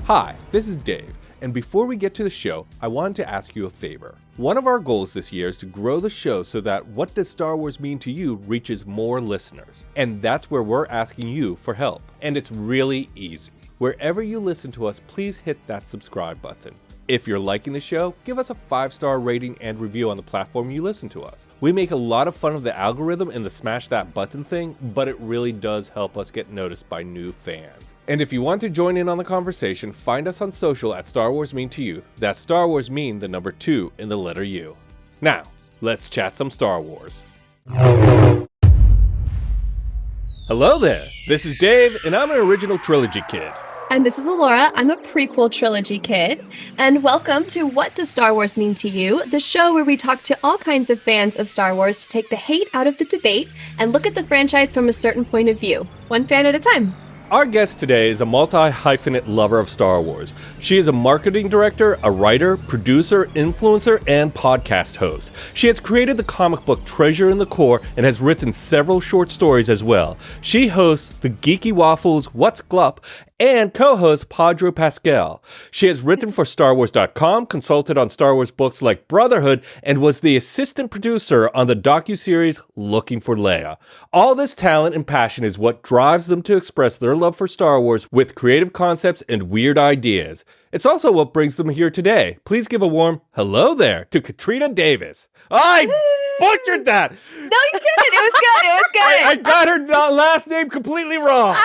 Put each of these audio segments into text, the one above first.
Hi, this is Dave, and before we get to the show, I wanted to ask you a favor. One of our goals this year is to grow the show so that What Does Star Wars Mean to You reaches more listeners. And that's where we're asking you for help. And it's really easy. Wherever you listen to us, please hit that subscribe button. If you're liking the show, give us a 5-star rating and review on the platform you listen to us. We make a lot of fun of the algorithm and the smash that button thing, but it really does help us get noticed by new fans. And if you want to join in on the conversation, find us on social at Star Wars Mean to You. That's Star Wars Mean, the number 2 in the letter U. Now, let's chat some Star Wars. Hello there, this is Dave, and I'm an original trilogy kid. And this is Laura. I'm a prequel trilogy kid. And welcome to What Does Star Wars Mean to You? The show where we talk to all kinds of fans of Star Wars to take the hate out of the debate and look at the franchise from a certain point of view, one fan at a time. Our guest today is a multi-hyphenate lover of Star Wars. She is a marketing director, a writer, producer, influencer, and podcast host. She has created the comic book Treasure in the Core and has written several short stories as well. She hosts the Geeky Waffles What's Glup and co-hosts Padre Pascal. She has written for StarWars.com, consulted on Star Wars books like Brotherhood, and was the assistant producer on the docuseries Looking for Leia. All this talent and passion is what drives them to express their love for Star Wars with creative concepts and weird ideas. It's also what brings them here today. Please give a warm hello there to Catrina Dennis. I butchered that! No, you didn't. It was good. It was good. I got her last name completely wrong.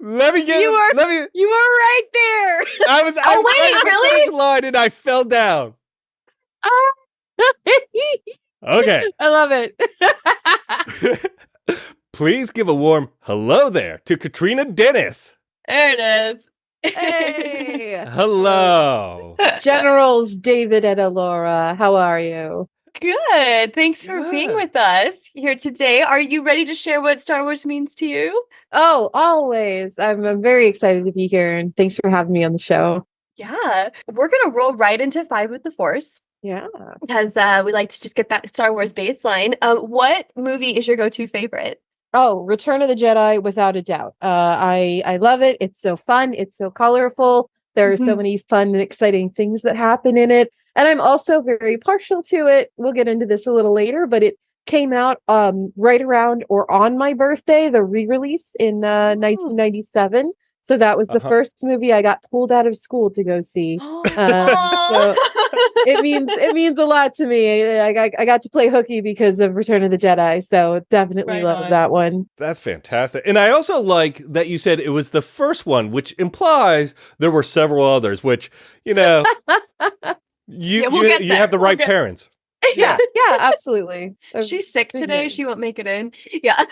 Let me get. You were right there. I was. Oh wait, really? First line and I fell down. Okay. I love it. Please give a warm hello there to Catrina Dennis. There it is. Hey. Hello. Generals David and Alora, how are you? Good. Thanks for being with us here today. Are you ready to share what Star Wars means to you? Oh, always. I'm very excited to be here, and thanks for having me on the show. Yeah. We're going to roll right into 5 with the Force. Yeah. Because we like to just get that Star Wars baseline. What movie is your go-to favorite? Oh, Return of the Jedi, without a doubt. I love it. It's so fun. It's so colorful. There are so many fun and exciting things that happen in it. And I'm also very partial to it. We'll get into this a little later, but it came out right around or on my birthday, the re-release in 1997. So that was the first movie I got pulled out of school to go see. So it means a lot to me. I got to play hooky because of Return of the Jedi, so definitely love that one. That's fantastic. And I also like that you said it was the first one, which implies there were several others, which, you know, you have the right parents. Yeah, absolutely. She's sick today. She won't make it in. Yeah.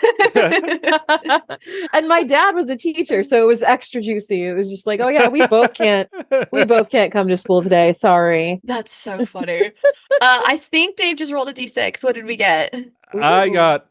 And my dad was a teacher, so it was extra juicy. It was just like, oh yeah, we both can't come to school today. Sorry. That's so funny. I think Dave just rolled a D6. What did we get? I got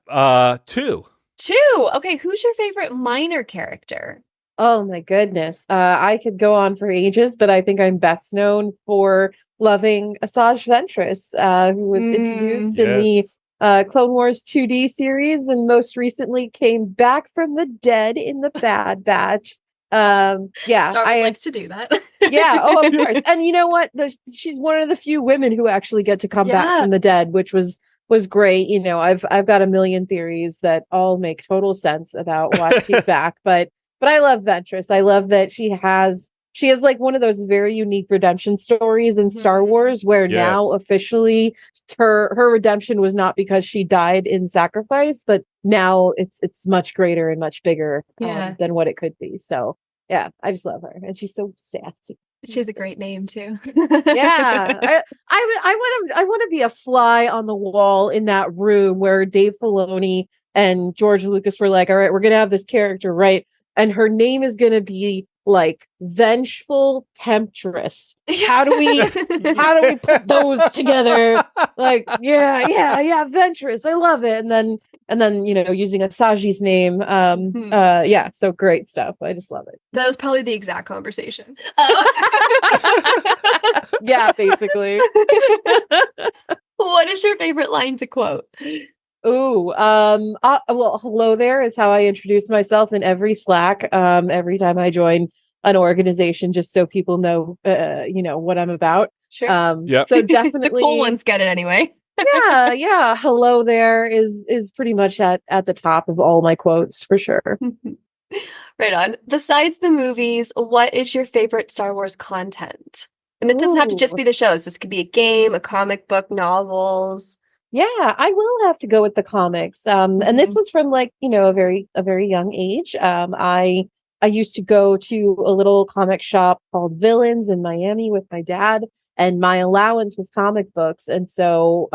2. 2. Okay, who's your favorite minor character? Oh my goodness. I could go on for ages, but I think I'm best known for loving Asijj Ventress, who was introduced in the Clone Wars 2D series and most recently came back from the dead in the Bad Batch. Star Wars likes to do that. Yeah, of course. And you know what? She's one of the few women who actually get to come back from the dead, which was great. You know, I've got a million theories that all make total sense about why she's back, but I love Ventress. I love that she has like one of those very unique redemption stories in Star Wars where now officially her redemption was not because she died in sacrifice, but now it's much greater and much bigger than what it could be. So yeah, I just love her. And she's so sassy. She has a great name too. Yeah. I want to be a fly on the wall in that room where Dave Filoni and George Lucas were like, all right, we're going to have this character, right? And her name is going to be like Vengeful Temptress. How do we put those together? Like, yeah, Ventress. I love it. And then, you know, using Asajj's name. So great stuff. I just love it. That was probably the exact conversation. Yeah, basically. What is your favorite line to quote? Ooh, well, hello there is how I introduce myself in every Slack. Every time I join an organization just so people know, what I'm about. Sure. So definitely the cool ones get it anyway. yeah. Hello there is pretty much at the top of all my quotes for sure. Right on. Besides the movies, what is your favorite Star Wars content? And it doesn't have to just be the shows. This could be a game, a comic book, novels. Yeah, I will have to go with the comics. And this was from like, a very young age. I used to go to a little comic shop called Villains in Miami with my dad, and my allowance was comic books. And so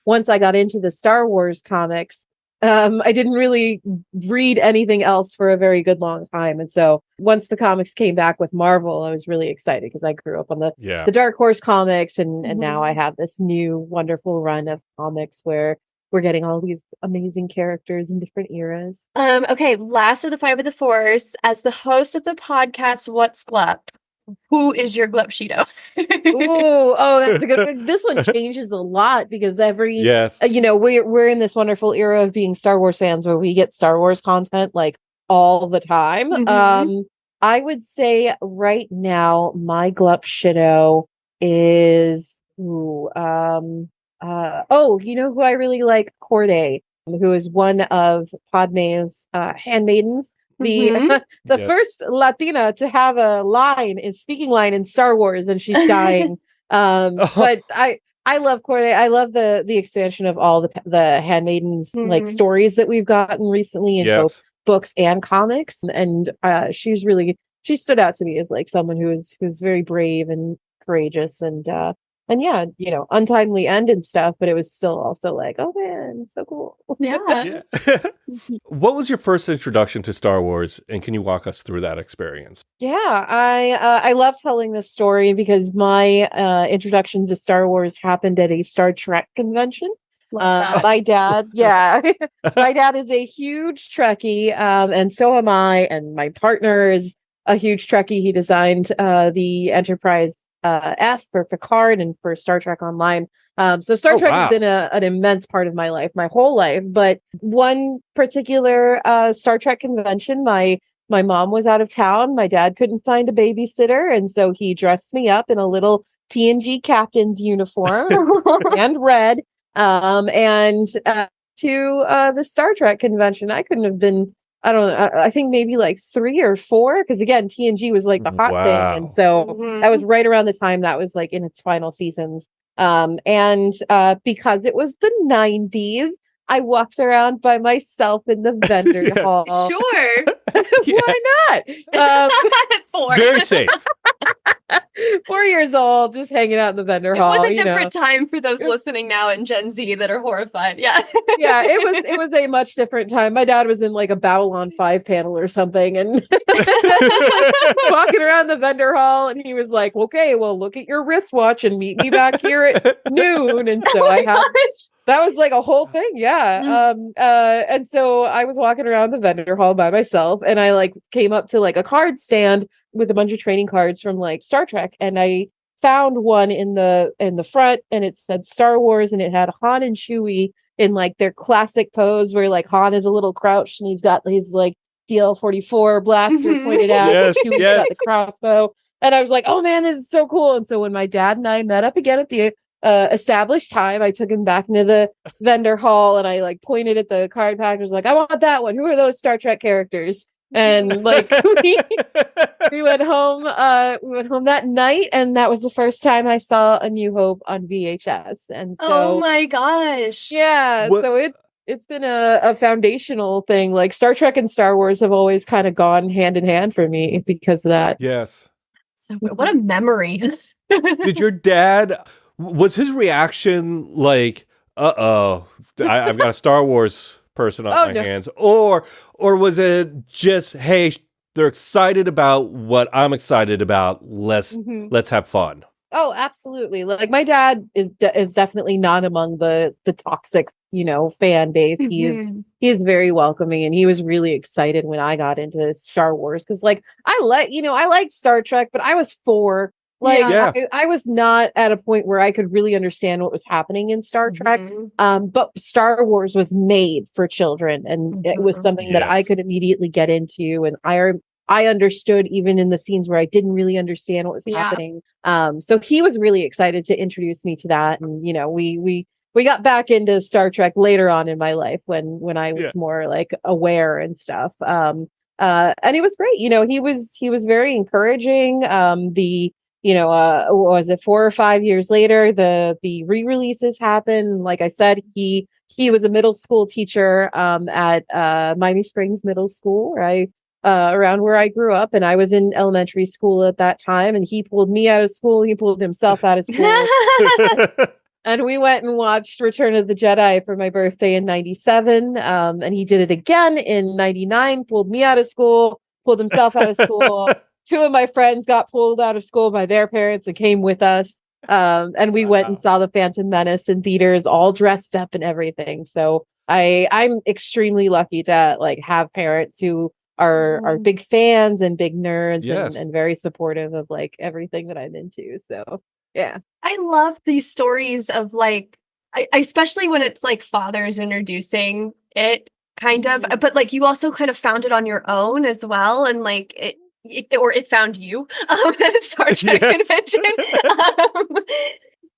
once I got into the Star Wars comics, I didn't really read anything else for a very good long time. And so once the comics came back with Marvel, I was really excited because I grew up on the Dark Horse comics, and now I have this new wonderful run of comics where we're getting all these amazing characters in different eras. Okay, last of the Five of the Force. As the host of the podcast, What's Glup? Who is your Glup Cheeto? That's a good one. This one changes a lot because we're in this wonderful era of being Star Wars fans where we get Star Wars content like all the time. I would say right now my Glup Cheeto is who I really like? Corday, who is one of Padme's handmaidens. The first Latina to have a speaking line in Star Wars, and she's dying. But I love Corday. I love the expansion of all the handmaidens like stories that we've gotten recently in both books and comics, and she stood out to me as like someone who's very brave and courageous, and untimely end and stuff, but it was still also like, oh man, so cool. Yeah. What was your first introduction to Star Wars, and can you walk us through that experience? Yeah, I love telling this story because my introduction to Star Wars happened at a Star Trek convention. My dad, my dad is a huge Trekkie, and so am I, and my partner is a huge Trekkie. He designed the Enterprise F for Picard and for Star Trek Online. So Star Trek has been an immense part of my life, my whole life. But one particular Star Trek convention, my mom was out of town. My dad couldn't find a babysitter, and so he dressed me up in a little TNG captain's uniform and red. And to the Star Trek convention, I couldn't have been. I don't know. I think maybe like 3 or 4, because again, TNG was like the hot thing, and so that was right around the time that was like in its final seasons. And because it was the 90s, I walked around by myself in the vendor hall. Sure. Why not? 4. Very safe. 4 years old, just hanging out in the vendor hall. It was a different time for those listening now in Gen Z that are horrified. Yeah. Yeah, it was a much different time. My dad was in like a Babylon 5 panel or something, and walking around the vendor hall, and he was like, okay, well, look at your wristwatch and meet me back here at noon. And so that was like a whole thing. Yeah. And so I was walking around the vendor hall by myself, and I like came up to like a card stand with a bunch of trading cards from like Star Trek, and I found one in the front, and it said Star Wars, and it had Han and Chewie in like their classic pose where like Han is a little crouched and he's got his like DL-44 blaster pointed out, and Chewie's got the crossbow. And I was like, oh man, this is so cool. And so when my dad and I met up again at the established time, I took him back into the vendor hall, and I like pointed at the card pack. I was like, I want that one. Who are those Star Trek characters? And like we went home that night, and that was the first time I saw A New Hope on VHS. And so, oh my gosh. Yeah. So it's been a foundational thing. Like Star Trek and Star Wars have always kind of gone hand in hand for me because of that. Yes. So what a memory. Did your dad, was his reaction like, I've got a Star Wars person on my hands, or was it just, hey, they're excited about what I'm excited about, let's have fun? Oh, absolutely. Like my dad is definitely not among the toxic, fan base. He is very welcoming, and he was really excited when I got into Star Wars, because like I like Star Trek, but I was 4. I was not at a point where I could really understand what was happening in Star Trek. But Star Wars was made for children, and it was something that I could immediately get into. And I understood even in the scenes where I didn't really understand what was happening. So he was really excited to introduce me to that. And, you know, we got back into Star Trek later on in my life when I was more like aware and stuff. And it was great. You know, he was very encouraging. What was it, 4 or 5 years later, the re-releases happened. Like I said, he was a middle school teacher at Miami Springs Middle School, right? Around where I grew up, and I was in elementary school at that time, and he pulled me out of school, he pulled himself out of school. And we went and watched Return of the Jedi for my birthday in 97. And he did it again in 99, pulled me out of school, pulled himself out of school. 2 of my friends got pulled out of school by their parents and came with us. And we went and saw The Phantom Menace in theaters, all dressed up and everything. So I'm extremely lucky to like have parents who are big fans and big nerds and very supportive of like everything that I'm into. So yeah. I love these stories of like, I especially when it's like fathers introducing it kind of, but like you also kind of found it on your own as well. And like it found you at a Star Trek convention.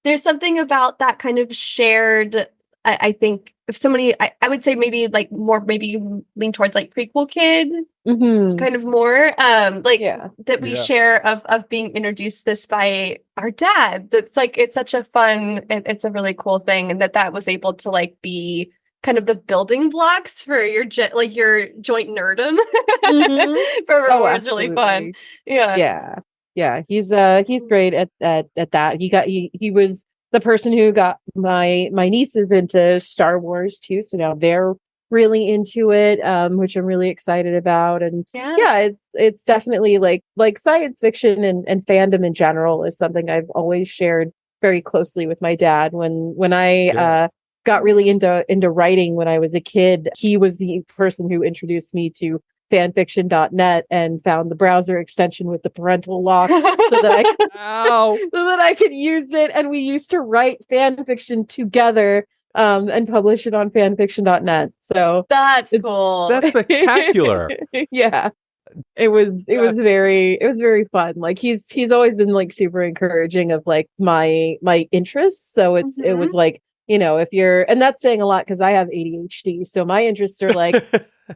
There's something about that kind of shared, I think if somebody, I would say maybe like more, maybe lean towards like prequel kid kind of more, that we share of being introduced this by our dad. That's like, it's such a fun, it's a really cool thing. And that was able to like be kind of the building blocks for your joint nerdom. It's really fun. Yeah. He's great at that. He was the person who got my nieces into Star Wars too. So now they're really into it, which I'm really excited about. And it's definitely like science fiction and fandom in general is something I've always shared very closely with my dad. When I got really into writing when I was a kid, he was the person who introduced me to fanfiction.net and found the browser extension with the parental lock so that I could use it. And we used to write fan fiction together and publish it on fanfiction.net. So that's cool. That's spectacular. Yeah. It was very fun. Like he's always been like super encouraging of like my interests. So it was like, you know, if you're, and that's saying a lot because I have ADHD. So my interests are like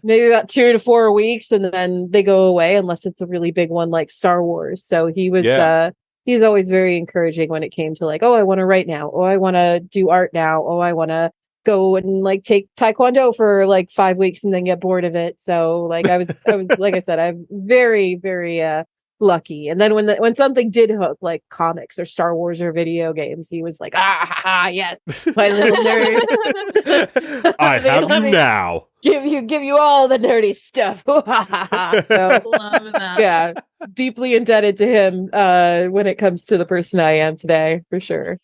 maybe about 2 to 4 weeks and then they go away unless it's a really big one like Star Wars. So he was, he's always very encouraging when it came to like, oh, I want to write now. Oh, I want to do art now. Oh, I want to go and like take Taekwondo for like 5 weeks and then get bored of it. So like I was like I said, I'm very, very lucky. And then when something did hook, like comics or Star Wars or video games, he was like, yes, my little nerd. I have you now. Give you all the nerdy stuff. So love that. Yeah, deeply indebted to him when it comes to the person I am today, for sure.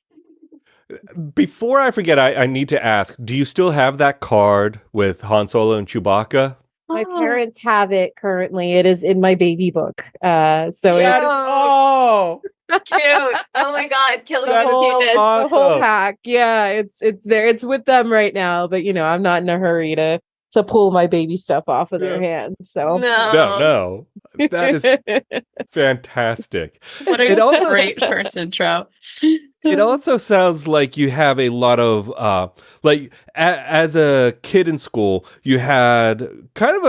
Before I forget, I need to ask, do you still have that card with Han Solo and Chewbacca? My parents have it currently. It is in my baby book. Cute. Oh my god, killing me with cuteness. Awesome. The whole pack. Yeah, it's there. It's with them right now, but you know, I'm not in a hurry to pull my baby stuff off of their hands. So no. That is fantastic. What a great first intro. It also sounds like you have a lot of, as a kid in school, you had kind of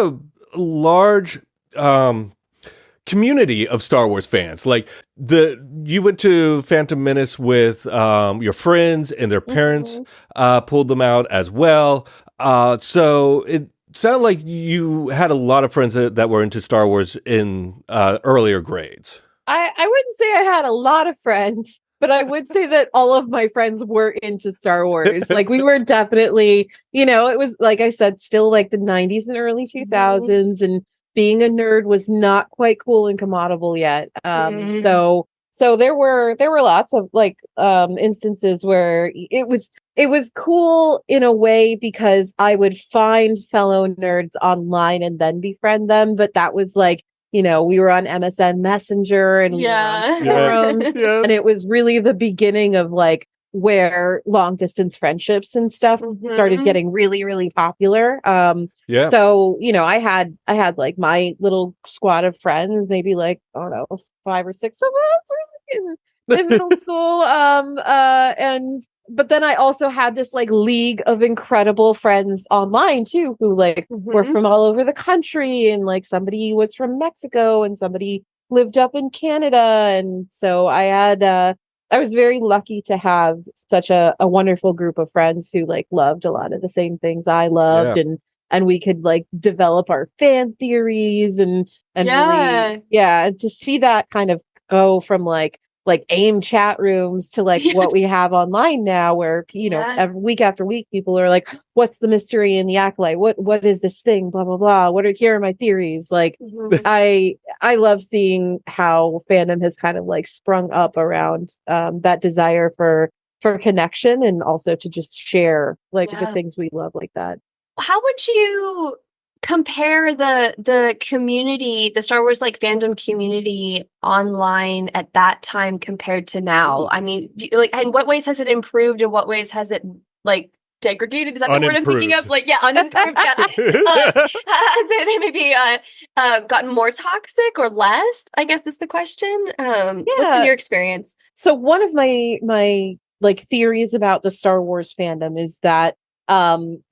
a large community of Star Wars fans. Like you went to Phantom Menace with your friends and their parents pulled them out as well. So it sounded like you had a lot of friends that were into Star Wars in earlier grades. I wouldn't say I had a lot of friends. But I would say that all of my friends were into Star Wars. Like we were definitely, you know, it was, like I said, still like the 90s and early 2000s. And being a nerd was not quite cool and commodable yet. So there were lots of like instances where it was cool in a way because I would find fellow nerds online and then befriend them. But that was like, you know, we were on MSN Messenger and we were on forums, and it was really the beginning of like where long distance friendships and stuff started getting really, really popular. So, you know, I had like my little squad of friends, maybe like, I don't know, 5 or 6 of us in middle school. But then I also had this like league of incredible friends online too, who like were from all over the country, and like somebody was from Mexico and somebody lived up in Canada. And so I was very lucky to have such a wonderful group of friends who like loved a lot of the same things I loved, and we could like develop our fan theories and really, to see that kind of go from like AIM chat rooms to like what we have online now, where, you know, every week after week, people are like, what's the mystery in the Acolyte? What is this thing? Blah, blah, blah. Here are my theories. Like, I love seeing how fandom has kind of like sprung up around that desire for connection, and also to just share like the things we love like that. How would you compare the community, the Star Wars like fandom community online at that time compared to now? I mean, like, in what ways has it improved? In what ways has it like degraded? Is that the word I'm thinking of? Like, unimproved. Has it maybe gotten more toxic or less? I guess is the question. What's been your experience? So one of my like theories about the Star Wars fandom is that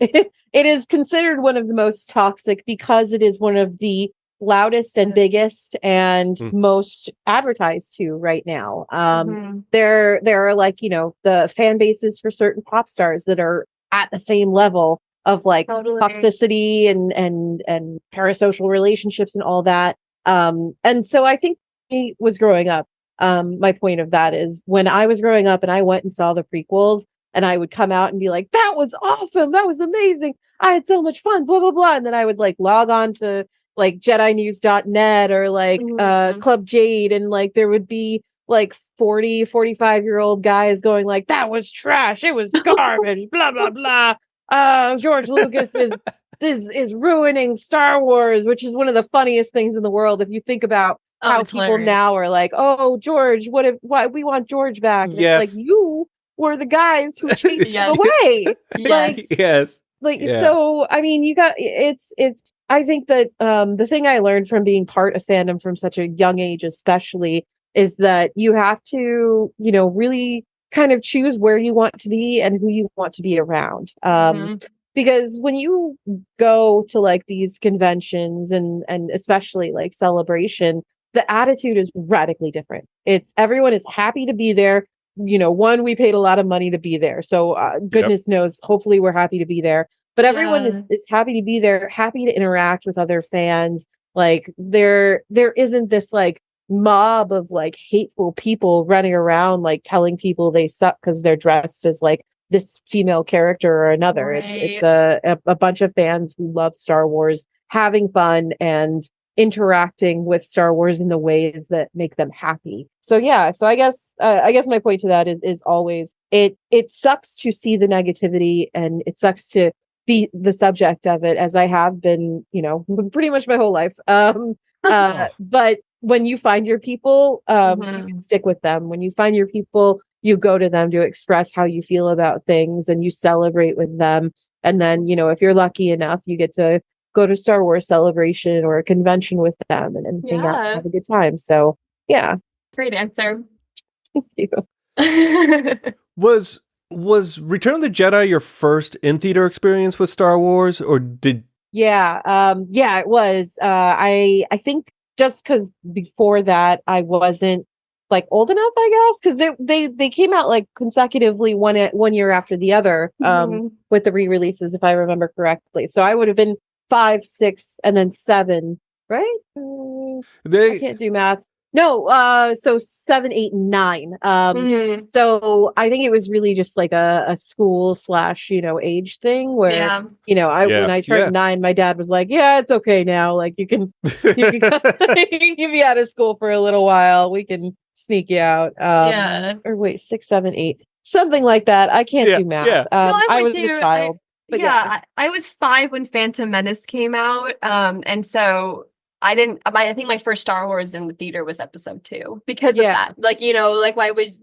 it is considered one of the most toxic because it is one of the loudest and biggest and most advertised to right now. There are like, you know, the fan bases for certain pop stars that are at the same level of like toxicity and parasocial relationships and all that. And so I think he was growing up. My point of that is, when I was growing up and I went and saw the prequels, and I would come out and be like, that was awesome. That was amazing. I had so much fun, blah, blah, blah. And then I would like log on to like JediNews.net or like Club Jade. And like there would be like 40, 45-year-old guys going like, that was trash. It was garbage, blah, blah, blah. George Lucas is ruining Star Wars, which is one of the funniest things in the world. If you think about how people hilarious. Now are like, oh, George, why we want George back. And it's like, you were the guys who chased him away. So I mean, you got it's I think that the thing I learned from being part of fandom from such a young age especially is that you have to, you know, really kind of choose where you want to be and who you want to be around. Because when you go to like these conventions and especially like Celebration, the attitude is radically different. It's everyone is happy to be there. You know, we paid a lot of money to be there. So goodness knows, hopefully we're happy to be there. But everyone is happy to be there, happy to interact with other fans. Like there isn't this like mob of like hateful people running around like telling people they suck because they're dressed as like this female character or another. It's a bunch of fans who love Star Wars having fun and interacting with Star Wars in the ways that make them happy. So I guess my point to that is always it sucks to see the negativity, and it sucks to be the subject of it, as I have been, you know, pretty much my whole life. But when you find your people, you can stick with them. When you find your people, you go to them to express how you feel about things, and you celebrate with them. And then, you know, if you're lucky enough, you get to go to Star Wars Celebration or a convention with them and hang out and have a good time. So, yeah. Great answer. Thank you. Was Return of the Jedi your first in-theater experience with Star Wars, or did... Yeah, it was. I think just because before that I wasn't like old enough, I guess, because they came out like consecutively one year after the other with the re-releases, if I remember correctly. So I would have been 5, 6, and then 7, right? I can't do math. No, so 7, 8, and 9. So I think it was really just like a school / you know, age thing where, you know, when I turned 9, my dad was like, yeah, it's okay now. Like you can you can be out of school for a little while. We can sneak you out. Or wait, 6, 7, 8, something like that. I can't do math. I was a child. I was 5 when Phantom Menace came out. And so I think my first Star Wars in the theater was episode 2 because of that. Like, like why would,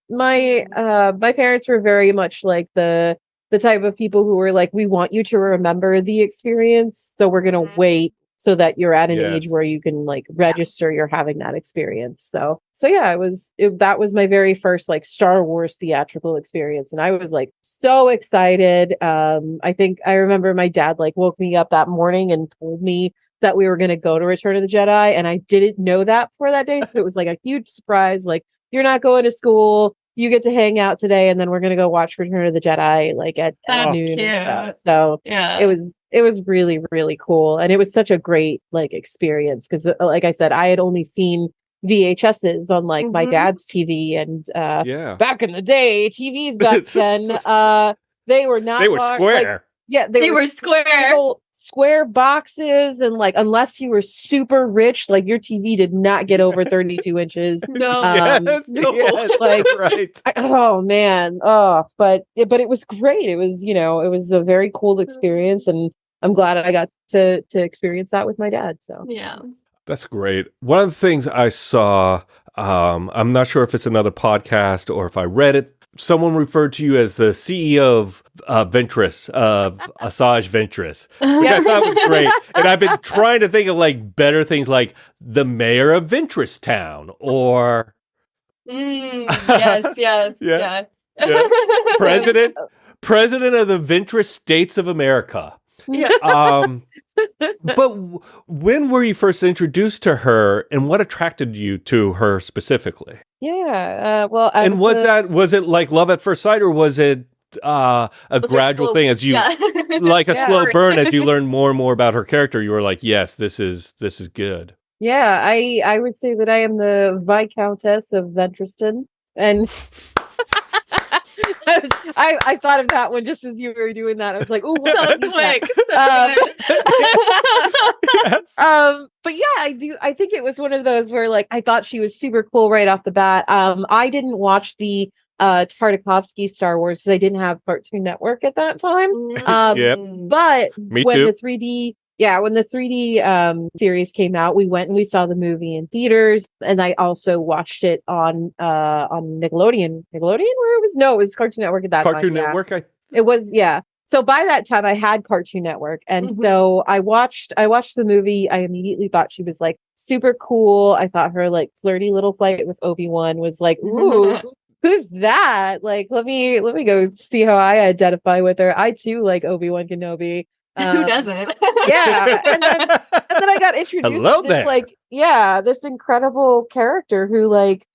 My parents were very much like the type of people who were like, we want you to remember the experience, so we're gonna wait so that you're at an age where you can like register you're having that experience. So yeah, that was my very first like Star Wars theatrical experience, and I was like so excited. I think I remember my dad like woke me up that morning and told me that we were going to go to Return of the Jedi, and I didn't know that for that day, so it was like a huge surprise. Like, you're not going to school, you get to hang out today, and then we're going to go watch Return of the Jedi like at noon and stuff. So it was really, really cool, and it was such a great like experience because, like I said, I had only seen VHSs on like my dad's TV, and back in the day, TVs back then, they were not. They were square. Like, they were square. Square boxes, and like unless you were super rich, like your TV did not get over 32 inches. No, like right. Oh man, but it was great. It was it was a very cool experience, and I'm glad I got to experience that with my dad. So yeah. That's great. One of the things I saw, I'm not sure if it's another podcast or if I read it, someone referred to you as the CEO of Ventress, Asijj Ventress, which I thought was great. And I've been trying to think of like better things like the mayor of Ventress Town or... Yeah. President of the Ventress States of America. Yeah. But when were you first introduced to her, and what attracted you to her specifically? Yeah, was it like love at first sight, or was it a gradual thing as you like a slow burn as you learned more and more about her character? You were like, yes, this is good. Yeah, I would say that I am the Viscountess of Ventriston, and I thought of that one just as you were doing that. I was like, "Ooh, so quick!" But yeah, I do. I think it was one of those where, like, I thought she was super cool right off the bat. I didn't watch the Tartakovsky Star Wars because I didn't have Cartoon Network at that time. But when the 3D series came out, we went and we saw the movie in theaters, and I also watched it on Nickelodeon. Where it was Cartoon Network at that time. Cartoon Network. It was So by that time, I had Cartoon Network, and so I watched the movie. I immediately thought she was like super cool. I thought her like flirty little fight with Obi-Wan was like, ooh. Who's that? Like, let me go see how I identify with her. I too like Obi-Wan Kenobi. Who doesn't? Yeah, and then I got introduced to this, this incredible character who, like,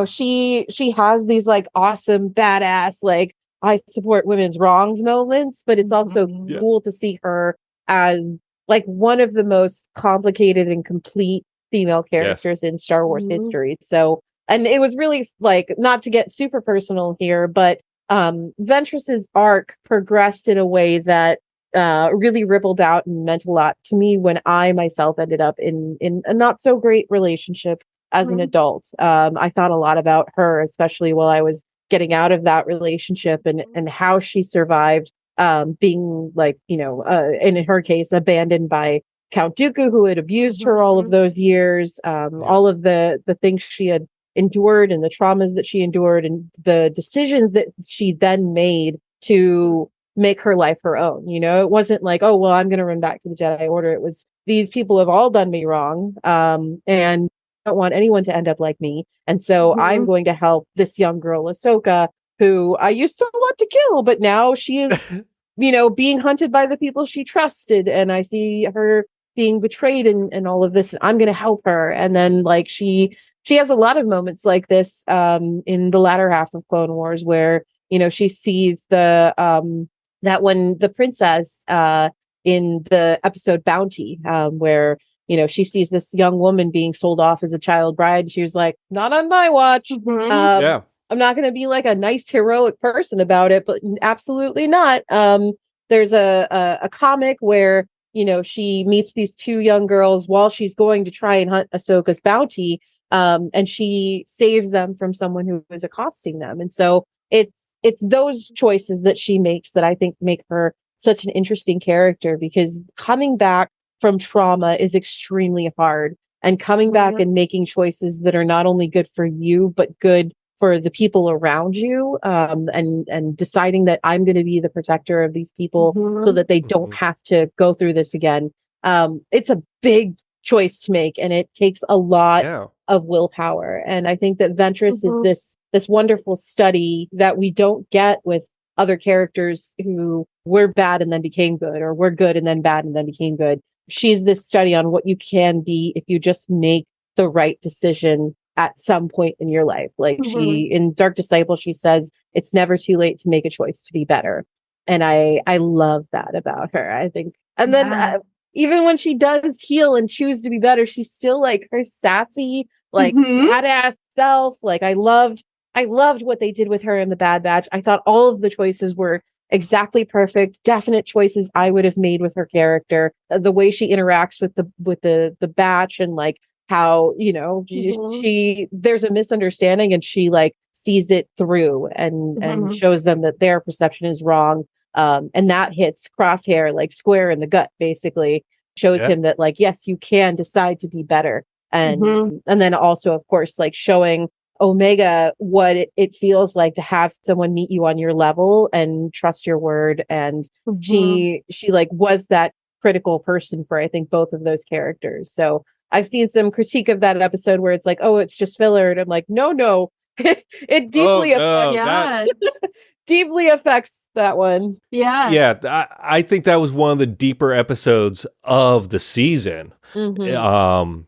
she has these like awesome badass like I support women's wrongs moments, but it's also cool to see her as like one of the most complicated and complete female characters in Star Wars history. So, and it was really like, not to get super personal here, but Ventress's arc progressed in a way that really rippled out and meant a lot to me when I myself ended up in a not so great relationship as an adult. I thought a lot about her, especially while I was getting out of that relationship, and how she survived being like, in her case, abandoned by Count Dooku, who had abused her all of those years, all of the things she had endured and the traumas that she endured and the decisions that she then made to make her life her own. It wasn't like, oh, well, I'm going to run back to the Jedi Order. It was, these people have all done me wrong. And I don't want anyone to end up like me. And so I'm going to help this young girl, Ahsoka, who I used to want to kill, but now she is, being hunted by the people she trusted. And I see her being betrayed and all of this. I'm going to help her. And then like, she has a lot of moments like this in the latter half of Clone Wars where, she sees that when the princess in the episode Bounty, where, she sees this young woman being sold off as a child bride. And she was like, not on my watch. I'm not going to be like a nice, heroic person about it, but absolutely not. There's a comic where, she meets these two young girls while she's going to try and hunt Ahsoka's bounty. And she saves them from someone who is accosting them. And so it's those choices that she makes that I think make her such an interesting character, because coming back from trauma is extremely hard. And coming back and making choices that are not only good for you, but good for the people around you, and deciding that I'm going to be the protector of these people so that they don't have to go through this again. It's a big choice to make, and it takes a lot of willpower. And I think that Ventress is this wonderful study that we don't get with other characters who were bad and then became good, or were good and then bad and then became good. She's this study on what you can be if you just make the right decision at some point in your life. Like she, in Dark Disciple, she says, it's never too late to make a choice to be better. And I love that about her, I think. And then even when she does heal and choose to be better, she's still like her sassy, like badass self. Like I loved what they did with her in the Bad Batch. I thought all of the choices were exactly perfect, definite choices I would have made with her character. The way she interacts with the batch, and like how, you know, she there's a misunderstanding and she like sees it through and shows them that their perception is wrong. And that hits Crosshair like square in the gut, basically. Shows him that like, yes, you can decide to be better. And then also, of course, like showing Omega what it feels like to have someone meet you on your level and trust your word. And she like was that critical person for, I think, both of those characters. So I've seen some critique of that episode where it's like, oh, it's just filler. And I'm like, no, it deeply deeply affects that one. Yeah, I think that was one of the deeper episodes of the season. For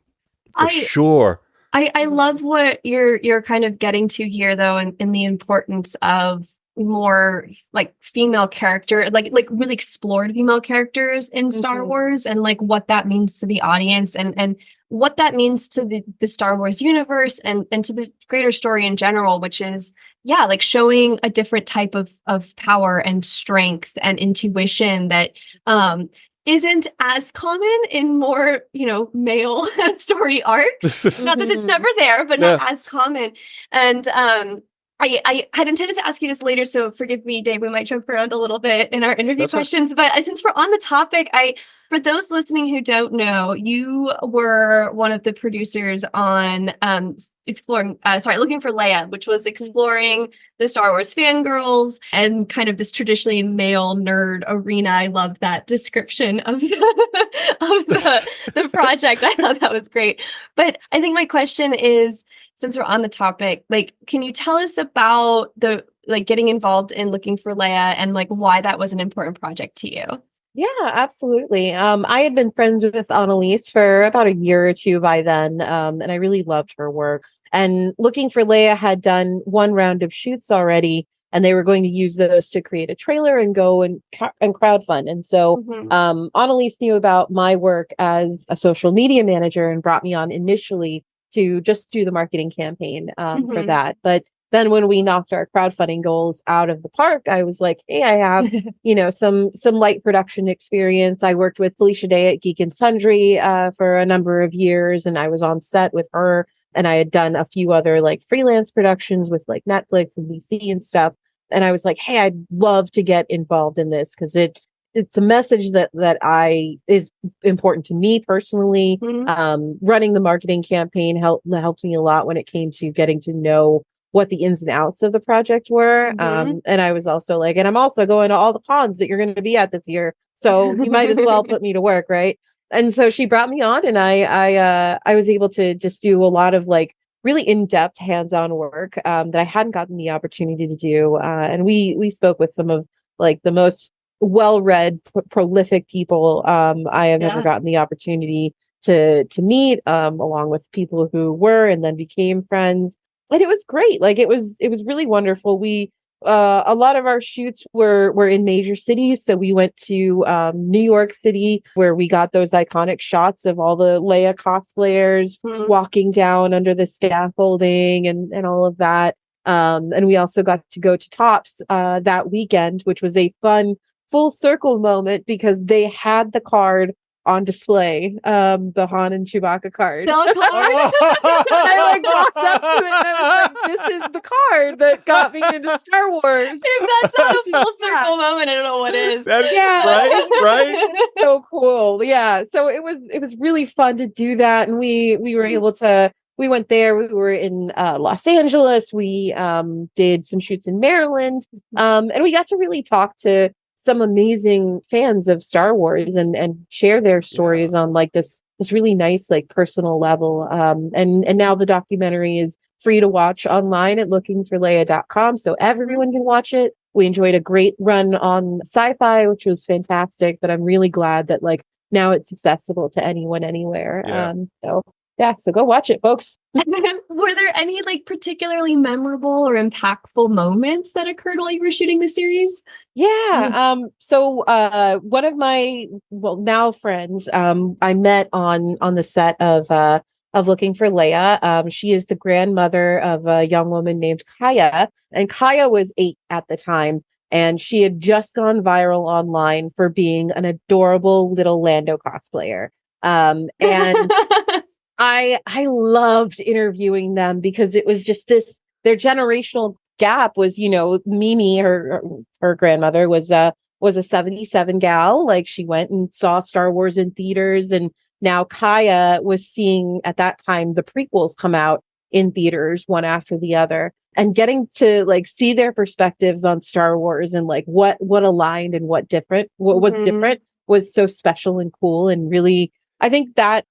sure. I love what you're kind of getting to here, though, in the importance of more like female character, like really explored female characters in Star Wars, and like what that means to the audience, and what that means to the Star Wars universe, and to the greater story in general, which is like showing a different type of power and strength and intuition that isn't as common in more, male story arcs. Not that it's never there, but not as common. And I had intended to ask you this later, so forgive me, Dave. We might jump around a little bit in our interview questions. But since we're on the topic, for those listening who don't know, you were one of the producers on Looking for Leia, which was exploring the Star Wars fangirls and kind of this traditionally male nerd arena. I love that description of the project. I thought that was great. But I think my question is, since we're on the topic, like, can you tell us about getting involved in Looking for Leia and like why that was an important project to you? Yeah, absolutely. I had been friends with Annalise for about a year or two by then, and I really loved her work. And Looking for Leia had done one round of shoots already, and they were going to use those to create a trailer and go and crowdfund. And so Annalise knew about my work as a social media manager and brought me on initially to just do the marketing campaign for that. But then when we knocked our crowdfunding goals out of the park, I was like, hey, I have, some light production experience. I worked with Felicia Day at Geek and Sundry for a number of years, and I was on set with her. And I had done a few other like freelance productions with like Netflix and BC and stuff. And I was like, hey, I'd love to get involved in this because it's a message that is important to me personally. Running the marketing campaign helped me a lot when it came to getting to know what the ins and outs of the project were. And I was also like, and I'm also going to all the cons that you're going to be at this year. So you might as well put me to work. Right. And so she brought me on, and I was able to just do a lot of like really in-depth hands-on work that I hadn't gotten the opportunity to do. And we spoke with some of like the most well-read, prolific people I have ever gotten the opportunity to meet, along with people who were and then became friends. And it was great. Like it was really wonderful. We a lot of our shoots were in major cities. So we went to New York City, where we got those iconic shots of all the Leia cosplayers walking down under the scaffolding and all of that. And we also got to go to Tops that weekend, which was a fun full circle moment because they had the card on display, the Han and Chewbacca card. The card? I like walked up to it and I was like, this is the card that got me into Star Wars. If that's not a full circle moment, I don't know what is. Right. So cool. Yeah. So it was really fun to do that, and we were able to. We went there. We were in Los Angeles. We did some shoots in Maryland, and we got to really talk to some amazing fans of Star Wars and share their stories on like this really nice like personal level. And now the documentary is free to watch online at lookingforleia.com, so everyone can watch it. We enjoyed a great run on Sci-Fi, which was fantastic. But I'm really glad that like now it's accessible to anyone anywhere. So go watch it, folks. Were there any like particularly memorable or impactful moments that occurred while you were shooting the series? Yeah. So one of my now friends I met on the set of Looking for Leia. She is the grandmother of a young woman named Kaya, and Kaya was 8 at the time, and she had just gone viral online for being an adorable little Lando cosplayer. And I loved interviewing them because it was just their generational gap was, Mimi, her grandmother was a 77 gal. Like she went and saw Star Wars in theaters, and now Kaya was seeing at that time the prequels come out in theaters one after the other, and getting to like see their perspectives on Star Wars and like what aligned and what was different was so special and cool. And really, I think that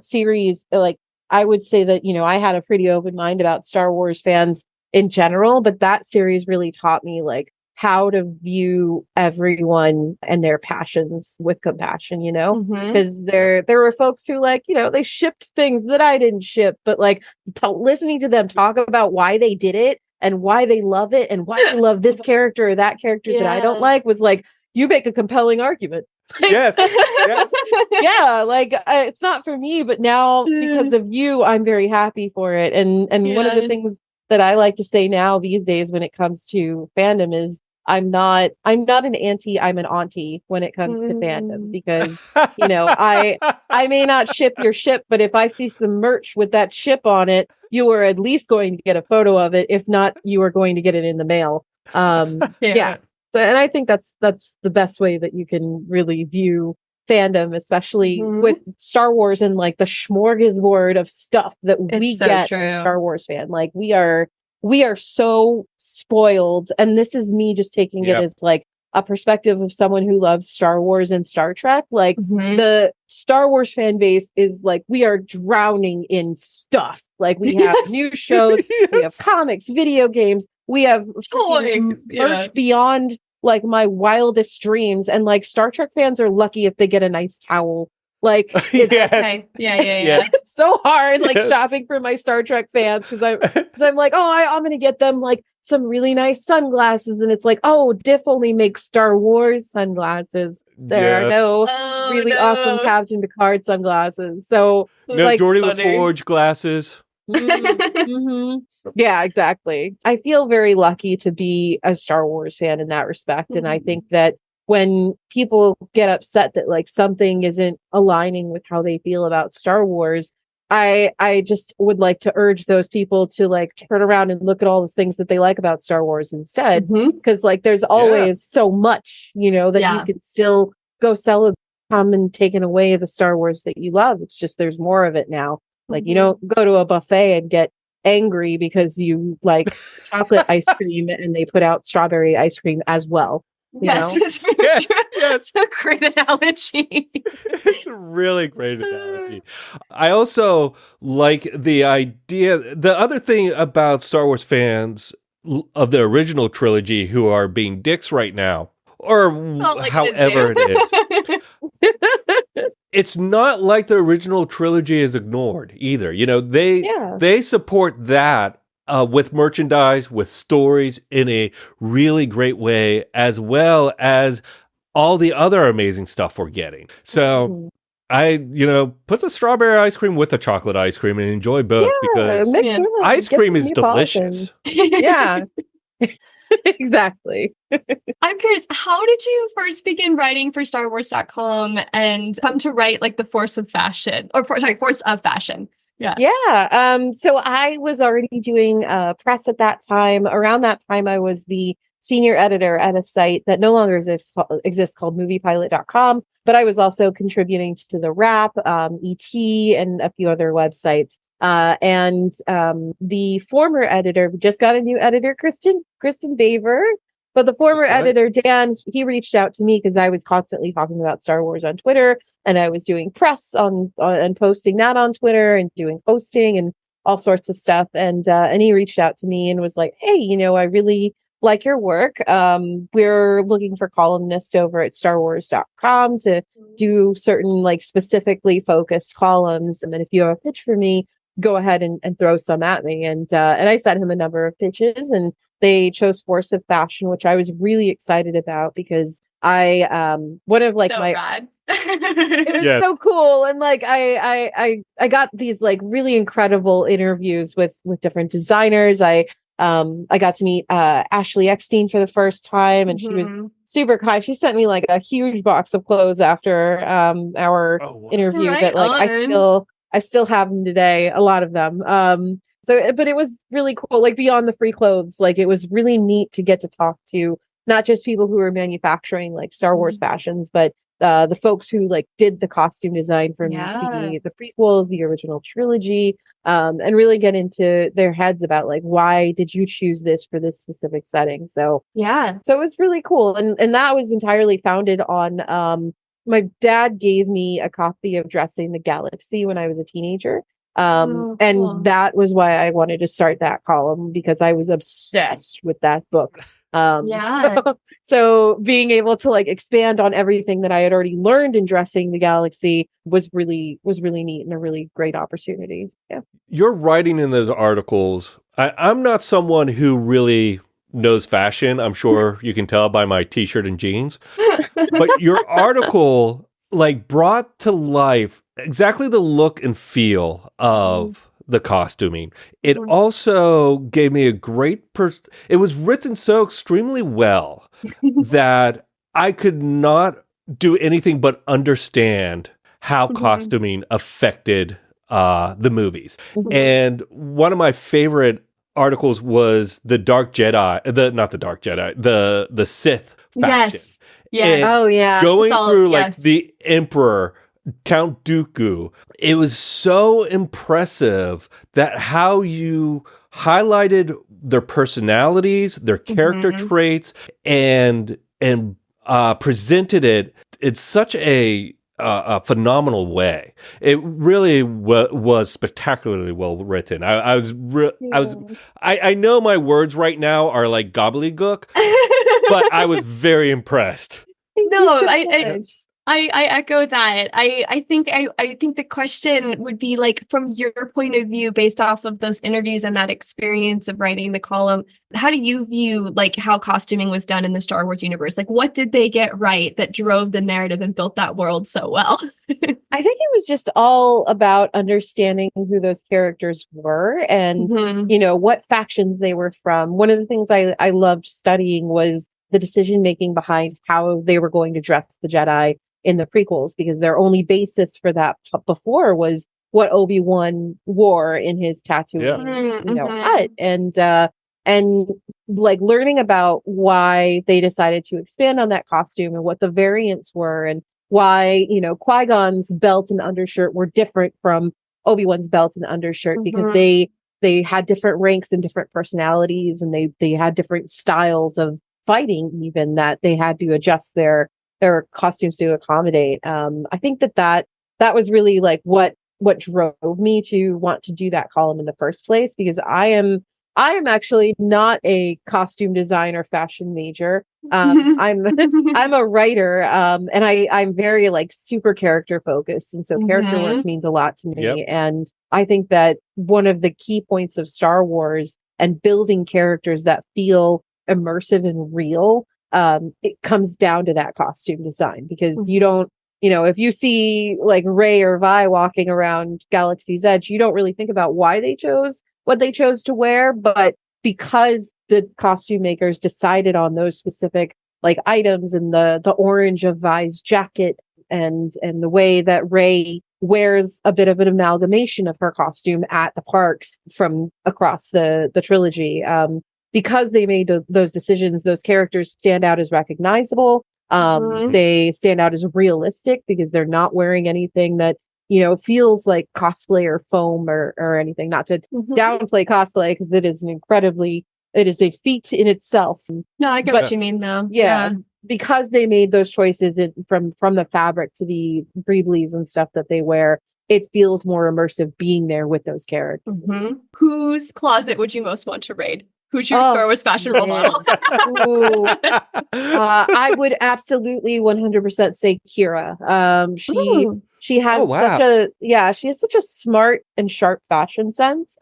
series, like, I would say that, I had a pretty open mind about Star Wars fans in general, but that series really taught me like how to view everyone and their passions with compassion, because there were folks who like, they shipped things that I didn't ship, but like listening to them talk about why they did it and why they love it and why they love this character or that character that I don't like was like, you make a compelling argument. Yes. Yeah, like it's not for me, but now because of you, I'm very happy for it. And one of the things that I like to say now these days when it comes to fandom is I'm not an auntie, I'm an auntie when it comes to fandom, because I may not ship your ship, but if I see some merch with that ship on it, you are at least going to get a photo of it. If not, you are going to get it in the mail. Yeah. And I think that's the best way that you can really view fandom, especially with Star Wars and like the smorgasbord of stuff that we get as Star Wars fan. Like we are so spoiled, and this is me just taking it as like a perspective of someone who loves Star Wars and Star Trek. Like the Star Wars fan base is like, we are drowning in stuff. Like we have new shows, we have comics, video games, we have merch beyond like my wildest dreams. And like Star Trek fans are lucky if they get a nice towel. Like it's so hard like shopping for my Star Trek fans, because I'm like, I'm gonna get them like some really nice sunglasses, and it's like, Diff only makes Star Wars sunglasses. There are no awesome Captain Picard sunglasses. So no like, Geordi LaForge glasses. Yeah, exactly. I feel very lucky to be a Star Wars fan in that respect, and I think that when people get upset that like something isn't aligning with how they feel about Star Wars, I just would like to urge those people to like turn around and look at all the things that they like about Star Wars instead, because like there's always so much, that you could still go celebrate, come and taking away the Star Wars that you love. It's just there's more of it now. Like you don't go to a buffet and get angry because you like chocolate ice cream and they put out strawberry ice cream as well. It's very true. That's a great analogy. It's a really great analogy. I also like the idea. The other thing about Star Wars fans of the original trilogy who are being dicks right now, or however it is. It's not like the original trilogy is ignored either. They support that with merchandise, with stories in a really great way, as well as all the other amazing stuff we're getting. So I, put the strawberry ice cream with the chocolate ice cream and enjoy both, because ice cream is delicious. Yeah. Exactly. I'm curious, how did you first begin writing for StarWars.com and come to write like the Force of Fashion? So I was already doing press at that time. Around that time, I was the senior editor at a site that no longer exists called Moviepilot.com, but I was also contributing to the Wrap, ET, and a few other websites. And the former editor just got a new editor, Kristen Baver. But the former editor, Dan, he reached out to me because I was constantly talking about Star Wars on Twitter, and I was doing press on and posting that on Twitter and doing posting and all sorts of stuff. And he reached out to me and was like, hey, I really like your work. We're looking for columnists over at StarWars.com to do certain like specifically focused columns. And then if you have a pitch for me, go ahead and throw some at me. And I sent him a number of pitches, and they chose Force of Fashion, which I was really excited about because one of like so my rad. It was so cool. And like I got these like really incredible interviews with different designers. I got to meet Ashley Eckstein for the first time, and she was super kind. She sent me like a huge box of clothes after our interview that like I still have them today, a lot of them. But it was really cool, like beyond the free clothes, like it was really neat to get to talk to not just people who are manufacturing like Star Wars fashions, but the folks who like did the costume design from the prequels, the original trilogy, and really get into their heads about like, why did you choose this for this specific setting? So it was really cool. And that was entirely founded on, my dad gave me a copy of Dressing the Galaxy when I was a teenager. And that was why I wanted to start that column, because I was obsessed with that book. So being able to like expand on everything that I had already learned in Dressing the Galaxy was really neat and a really great opportunity. Yeah. You're writing in those articles. I'm not someone who really knows fashion. I'm sure you can tell by my t-shirt and jeans. But your article like brought to life exactly the look and feel of the costuming. It also gave me a great it was written so extremely well that I could not do anything but understand how costuming affected the movies. And one of my favorite articles was the Dark Jedi, not the Dark Jedi, the Sith faction. Yes. Going through like the Emperor, Count Dooku. It was so impressive that how you highlighted their personalities, their character traits, and presented it in such a phenomenal way. It really was spectacularly well written. I know my words right now are like gobbledygook, but I was very impressed. No, I echo that. I think the question would be like, from your point of view, based off of those interviews and that experience of writing the column, how do you view like how costuming was done in the Star Wars universe? Like, what did they get right that drove the narrative and built that world so well? I think it was just all about understanding who those characters were and, what factions they were from. One of the things I loved studying was the decision making behind how they were going to dress the Jedi in the prequels, because their only basis for that before was what Obi-Wan wore in his Tatooine, hut. And like learning about why they decided to expand on that costume and what the variants were, and why, Qui-Gon's belt and undershirt were different from Obi-Wan's belt and undershirt, because they had different ranks and different personalities, and they had different styles of fighting, even, that they had to adjust their costumes to accommodate. I think that was really like what drove me to want to do that column in the first place, because I am actually not a costume design or fashion major. I'm a writer, and I'm very like super character focused, and so character work means a lot to me. And I think that one of the key points of Star Wars and building characters that feel immersive and real, it comes down to that costume design, because you don't, if you see like Rey or Vi walking around Galaxy's Edge, you don't really think about why they chose what they chose to wear, but because the costume makers decided on those specific like items, and the orange of Vi's jacket, and the way that Rey wears a bit of an amalgamation of her costume at the parks from across the trilogy. Because they made those decisions, those characters stand out as recognizable. They stand out as realistic because they're not wearing anything that, feels like cosplay or foam or anything. Not to downplay cosplay, because it is a feat in itself. No, I get what you mean, though. Yeah. Because they made those choices from the fabric to the greeblies and stuff that they wear, it feels more immersive being there with those characters. Whose closet would you most want to raid? Who's your Star Wars fashion role model? I would absolutely 100% say Kira. She has she has such a smart and sharp fashion sense.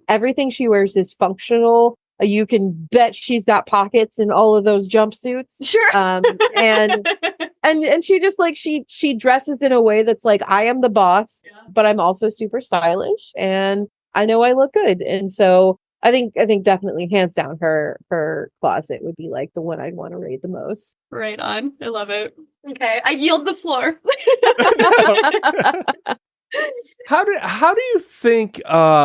Everything she wears is functional. You can bet she's got pockets in all of those jumpsuits. Sure. And she just she dresses in a way that's like, I am the boss, but I'm also super stylish and I know I look good. And so I think definitely hands down her closet would be like the one I'd want to raid the most. Right on. I love it. Okay. I yield the floor. How do you think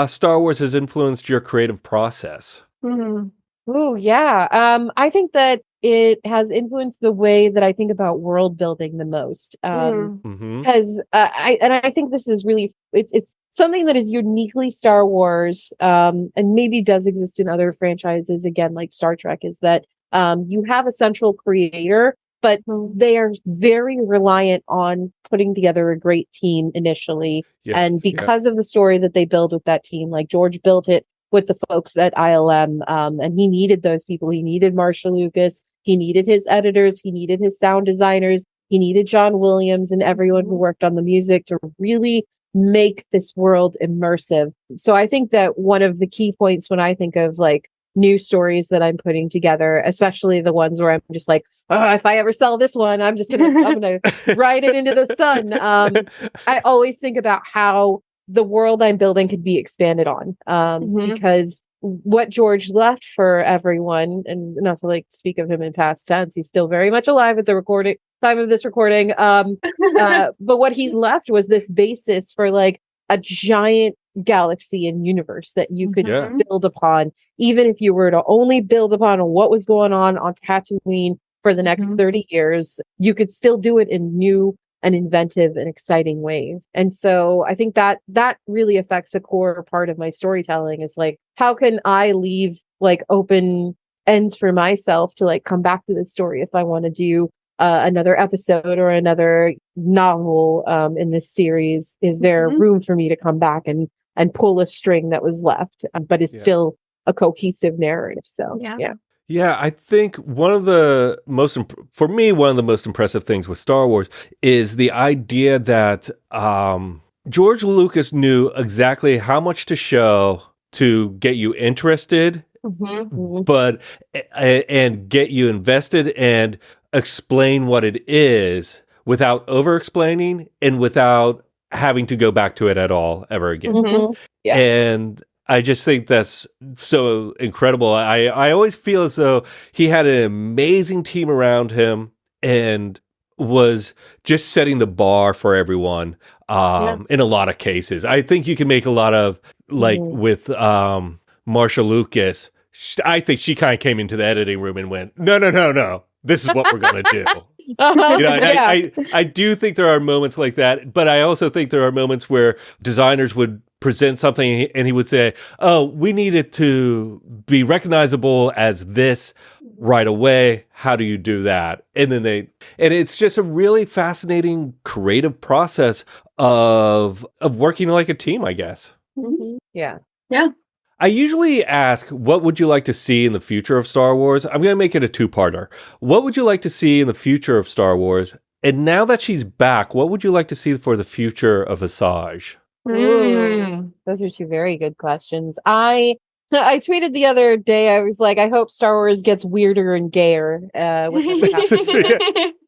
Star Wars has influenced your creative process? Oh, yeah. I think that it has influenced the way that I think about world building the most. Because I think this is really it's something that is uniquely Star Wars, and maybe does exist in other franchises again, like Star Trek, is that you have a central creator, but they are very reliant on putting together a great team initially. And because of the story that they build with that team, like George built it with the folks at ILM, and he needed those people. He needed Marshall Lucas. He needed his editors. He needed his sound designers. He needed John Williams and everyone who worked on the music to really make this world immersive. So I think that one of the key points when I think of like new stories that I'm putting together, especially the ones where I'm just like, oh, if I ever sell this one, I'm gonna ride it into the sun. I always think about how the world I'm building could be expanded on, because what George left for everyone, and not to like speak of him in past tense, he's still very much alive at the time of this recording. But what he left was this basis for like a giant galaxy and universe that you could build upon, even if you were to only build upon what was going on Tatooine for the next 30 years, you could still do it in new and inventive and exciting ways. And so I think that really affects a core part of my storytelling, is like, how can I leave like open ends for myself to like come back to this story if I want to do another episode or another novel in this series? Is there room for me to come back and pull a string that was left, but it's still a cohesive narrative? So Yeah, I think one of the most impressive things with Star Wars is the idea that George Lucas knew exactly how much to show to get you interested, but and get you invested and explain what it is without over-explaining and without having to go back to it at all ever again. And I just think that's so incredible. I always feel as though he had an amazing team around him and was just setting the bar for everyone in a lot of cases. I think you can make a lot of, like with Marshall Lucas, I think she kind of came into the editing room and went, no, this is what we're going to do. I do think there are moments like that, but I also think there are moments where designers would present something and he would say, oh, we need it to be recognizable as this right away. How do you do that? And then it's just a really fascinating creative process of working like a team, I guess. Yeah. I usually ask, what would you like to see in the future of Star Wars? I'm going to make it a two-parter. What would you like to see in the future of Star Wars? And now that she's back, what would you like to see for the future of Asajj? Those are two very good questions. I tweeted the other day, I was like, I hope Star Wars gets weirder and gayer. And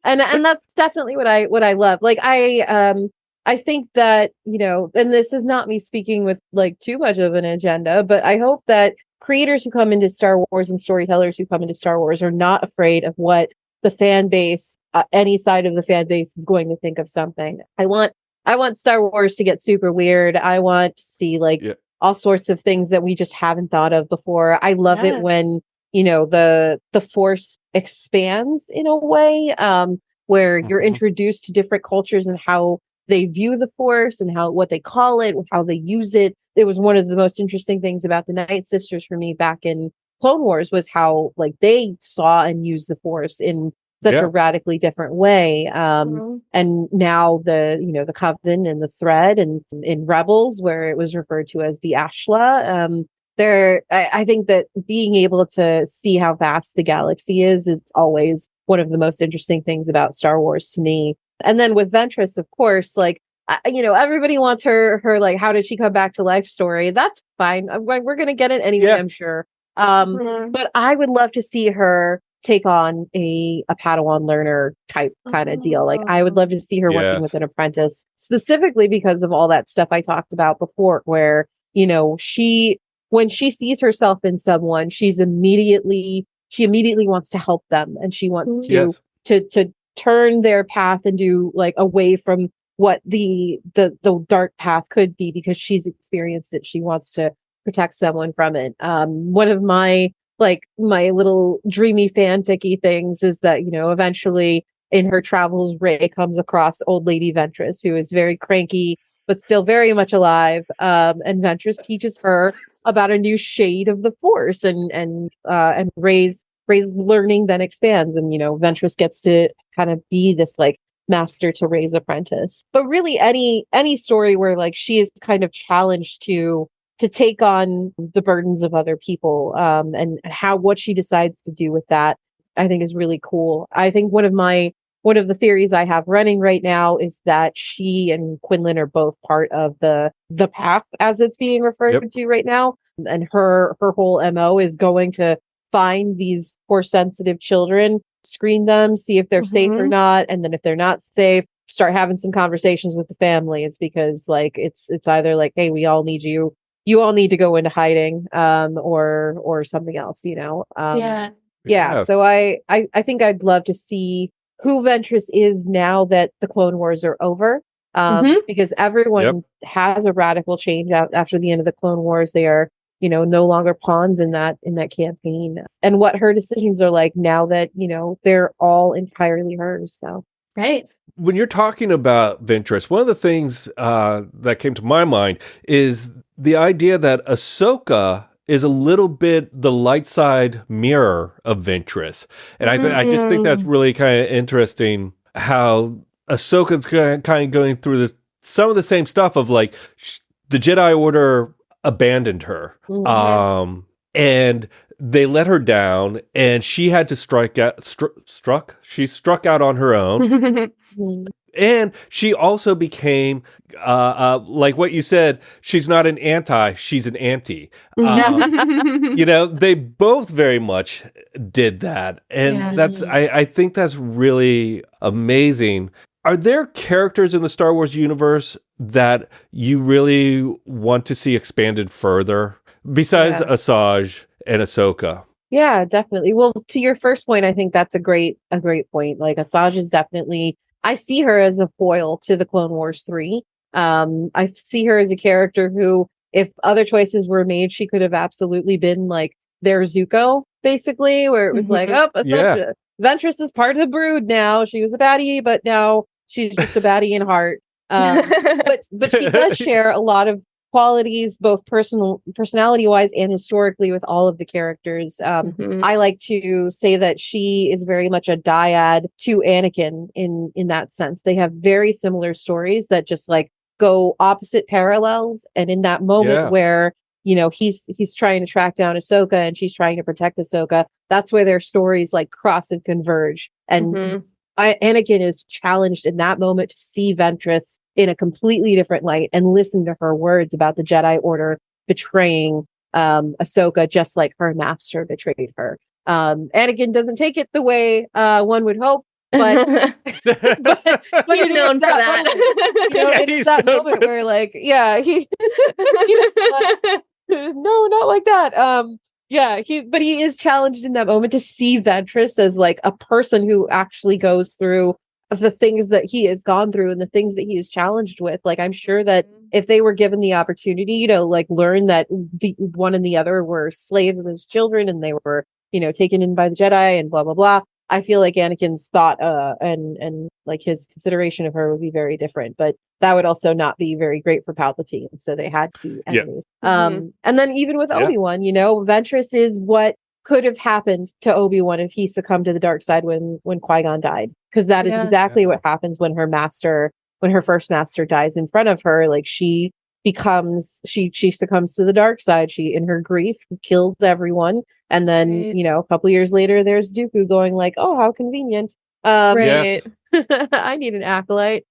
that's definitely what I love. Like I think that, and this is not me speaking with like too much of an agenda, but I hope that creators who come into Star Wars and storytellers who come into Star Wars are not afraid of what the fan base, any side of the fan base, is going to think of something. I want I want Star Wars to get super weird. I want to see like all sorts of things that we just haven't thought of before. I love it when, the Force expands in a way, where you're introduced to different cultures and how they view the Force and what they call it, how they use it. It was one of the most interesting things about the Night Sisters for me back in Clone Wars was how like they saw and used the Force in such a radically different way. And now the Coven and the Thread and in Rebels, where it was referred to as the Ashla, I think that being able to see how vast the galaxy is always one of the most interesting things about Star Wars to me. And then with Ventress, of course, like, everybody wants her like, how did she come back to life story? That's fine. We're going to get it anyway, I'm sure. But I would love to see her take on a Padawan learner type kind of deal. Like, I would love to see her working with an apprentice, specifically because of all that stuff I talked about before, where, when she sees herself in someone, she immediately wants to help them, and she wants to turn their path and do like away from what the dark path could be, because she's experienced it. She wants to protect someone from it. One of my little dreamy fanficky things is that, eventually in her travels, Rey comes across old lady Ventress, who is very cranky but still very much alive. And Ventress teaches her about a new shade of the Force, and Rey's learning then expands, and Ventress gets to kind of be this like master to Rey's apprentice. But really, any story where like she is kind of challenged to take on the burdens of other people, and what she decides to do with that, I think is really cool. I think one of the theories I have running right now is that she and Quinlan are both part of the path, as it's being referred to right now. And her whole MO is going to find these Force sensitive children, screen them, see if they're safe or not. And then if they're not safe, start having some conversations with the families, because like, it's either like, hey, we all need you. You all need to go into hiding, or something else, So I think I'd love to see who Ventress is now that the Clone Wars are over, because everyone has a radical change after the end of the Clone Wars. They are, no longer pawns in that campaign, and what her decisions are like now that, they're all entirely hers. So. Right. When you're talking about Ventress, one of the things that came to my mind is the idea that Ahsoka is a little bit the light side mirror of Ventress. And I just think that's really kind of interesting how Ahsoka's kind of going through some of the same stuff of like the Jedi Order abandoned her. And they let her down, and she had to she struck out on her own. And she also became, like what you said, she's not an anti, she's an auntie. They both very much did that. And I think that's really amazing. Are there characters in the Star Wars universe that you really want to see expanded further, besides Asajj and Ahsoka? Yeah, definitely. Well, to your first point, I think that's a great point. Like, Asajj is definitely, I see her as a foil to the Clone Wars 3. I see her as a character who, if other choices were made, she could have absolutely been like their Zuko, basically, where it was like, Ventress is part of the brood now. She was a baddie, but now she's just a baddie in heart. But she does share a lot of qualities, both personality wise and historically, with all of the characters. I like to say that she is very much a dyad to Anakin in that sense. They have very similar stories that just like go opposite parallels. And in that moment where, he's trying to track down Ahsoka and she's trying to protect Ahsoka, that's where their stories like cross and converge. And Anakin is challenged in that moment to see Ventress in a completely different light and listen to her words about the Jedi Order betraying Ahsoka, just like her master betrayed her. Anakin doesn't take it the way one would hope, but he's known for that. It's that moment where like, he no, not like that. But he is challenged in that moment to see Ventress as like a person who actually goes through the things that he has gone through and the things that he is challenged with. Like, I'm sure that if they were given the opportunity to like learn that the one and the other were slaves as children and they were, taken in by the Jedi and blah blah blah, I feel like Anakin's thought and like his consideration of her would be very different. But that would also not be very great for Palpatine, so they had to be enemies. And then even with Obi-Wan, Ventress is what could have happened to Obi-Wan if he succumbed to the dark side when Qui-Gon died, because that is exactly what happens when her first master dies in front of her. Like, she succumbs to the dark side. She, in her grief, kills everyone, and then a couple years later there's Dooku going like, oh, how convenient. Right. I need an acolyte.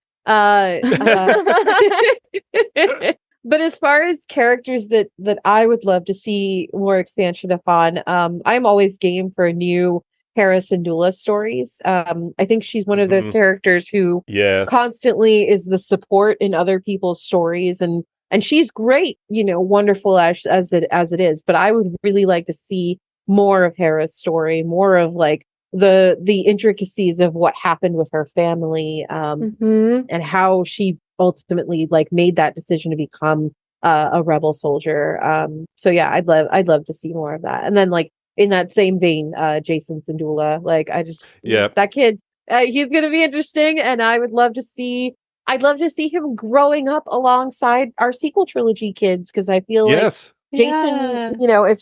But as far as characters that I would love to see more expansion upon, I'm always game for new Hera Syndulla stories. I think she's one of those characters who constantly is the support in other people's stories, and she's great, wonderful as it is. But I would really like to see more of Hera's story, more of like the intricacies of what happened with her family, and how she ultimately like made that decision to become a rebel soldier. So yeah, I'd love to see more of that. And then like in that same vein, Jason Syndulla, like that kid, he's gonna be interesting, and I'd love to see him growing up alongside our sequel trilogy kids, because I feel like Jason, if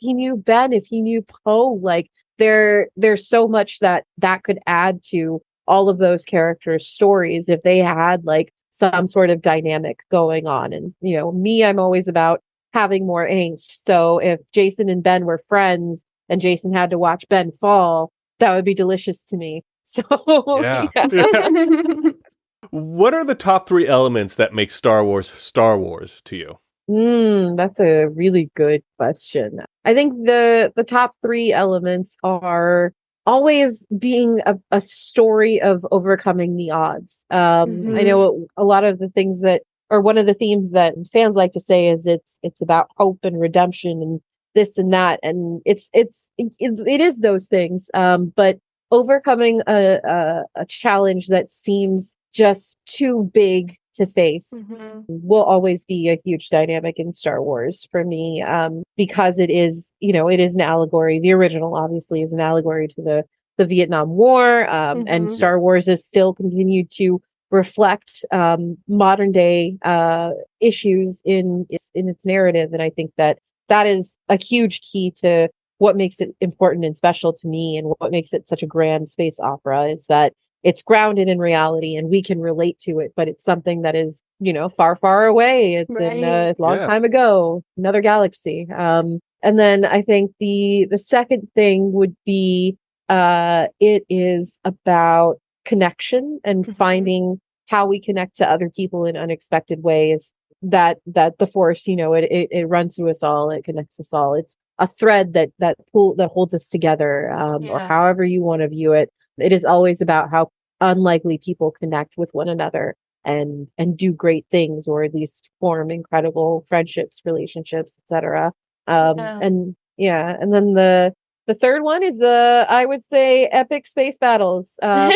he knew Ben, if he knew Poe, like there's so much that could add to all of those characters' stories if they had like some sort of dynamic going on. And I'm always about having more angst. So if Jason and Ben were friends and Jason had to watch Ben fall, that would be delicious to me. So What are the top 3 elements that make Star Wars to you? That's a really good question. I think the top 3 elements are always being a story of overcoming the odds. I know a lot of the things or one of the themes that fans like to say is it's about hope and redemption and this and that, and it is those things. But overcoming a challenge that seems just too big to face will always be a huge dynamic in Star Wars for me, because it is an allegory. The original obviously is an allegory to the Vietnam War, and Star Wars has still continued to reflect modern day issues in its narrative. And I think that is a huge key to what makes it important and special to me, and what makes it such a grand space opera, is that it's grounded in reality and we can relate to it, but it's something that is, far, far away. It's in a long time ago, another galaxy. And then I think the second thing would be, it is about connection and finding how we connect to other people in unexpected ways, that the Force, it runs through us all. It connects us all. It's a thread that holds us together, or however you want to view it. It is always about how unlikely people connect with one another and do great things, or at least form incredible friendships, relationships, etc. And then the third one is I would say epic space battles. I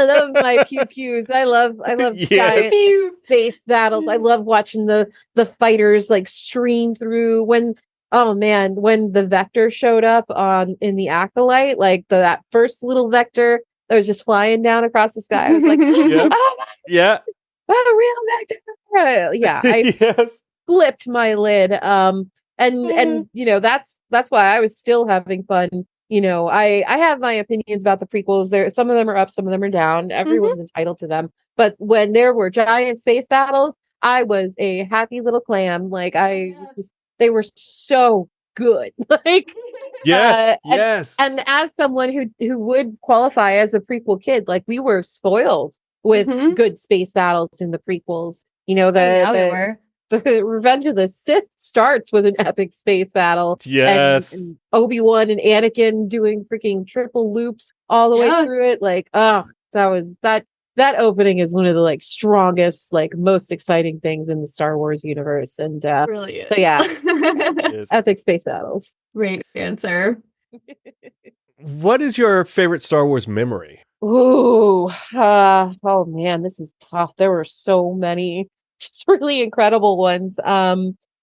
love my pew pews. I love giant space battles. I love watching the fighters like stream through when the Vector showed up in the Acolyte, like that first little Vector that was just flying down across the sky. I was like, a real Vector. I flipped my lid. And that's why I was still having fun. I have my opinions about the prequels. Some of them are up, some of them are down. Everyone's entitled to them. But when there were giant space battles, I was a happy little clam. Like they were so good. Like and as someone who would qualify as a prequel kid, like we were spoiled with good space battles in the prequels. The Revenge of the Sith starts with an epic space battle. Yes. And Obi-Wan and Anakin doing freaking triple loops all the way through it. Like, that opening is one of the like strongest, like most exciting things in the Star Wars universe. And really is. So epic space battles. Great answer. What is your favorite Star Wars memory? Ooh, oh man, this is tough. There were so many just really incredible ones.